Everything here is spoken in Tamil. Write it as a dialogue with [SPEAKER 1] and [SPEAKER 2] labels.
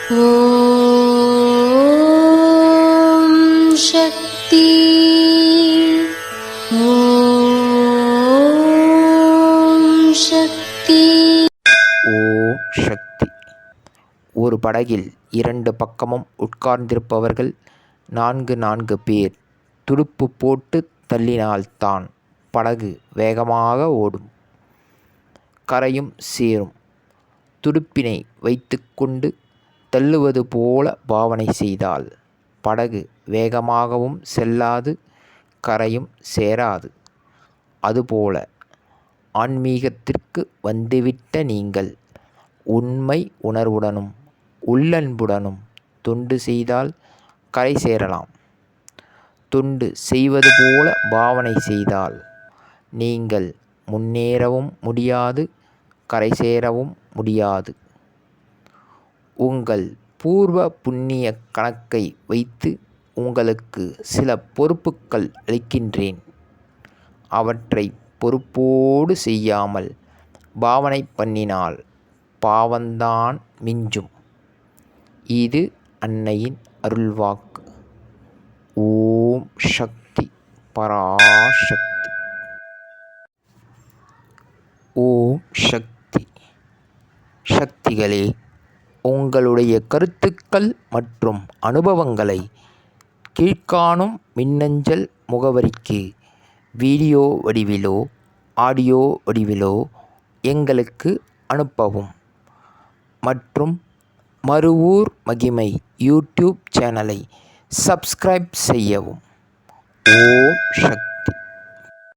[SPEAKER 1] ஓம் சக்தி. ஓம் சக்தி.
[SPEAKER 2] ஓம் சக்தி. ஒரு படகில் 2 பக்கமும் உட்கார்ந்திருப்பவர்கள் 4 பேர் துடுப்பு போட்டு தள்ளினால்தான் படகு வேகமாக ஓடும், கரையும் சேரும். துடுப்பினை வைத்துக்கொண்டு தள்ளுவது போல பாவனை செய்தால் படகு வேகமாகவும் செல்லாது, கரையும் சேராது. அதுபோல ஆன்மீகத்திற்கு வந்துவிட்ட நீங்கள் உண்மை உணர்வுடனும் உள்ளன்புடனும் தொண்டு செய்தால் கரை சேரலாம். தொண்டு செய்வது போல பாவனை செய்தால் நீங்கள் முன்னேறவும் முடியாது, கரை சேரவும் முடியாது. உங்கள் பூர்வ புண்ணிய கணக்கை வைத்து உங்களுக்கு சில பொறுப்புகள் அளிக்கின்றேன். அவற்றை பொறுப்போடு செய்யாமல் பாவனை பண்ணினால் பாவந்தான் மிஞ்சும். இது அன்னையின் அருள்வாக்கு. ஓம் சக்தி பராசக்தி. ஓம் சக்தி. சக்திகளே, உங்களுடைய கருத்துக்கள் மற்றும் அனுபவங்களை கீழ்காணும் மின்னஞ்சல் முகவரிக்கு வீடியோ வடிவிலோ ஆடியோ வடிவிலோ எங்களுக்கு அனுப்பவும். மற்றும் மறுவூர் மகிமை யூடியூப் சேனலை சப்ஸ்கிரைப் செய்யவும். ஓம் சக்தி.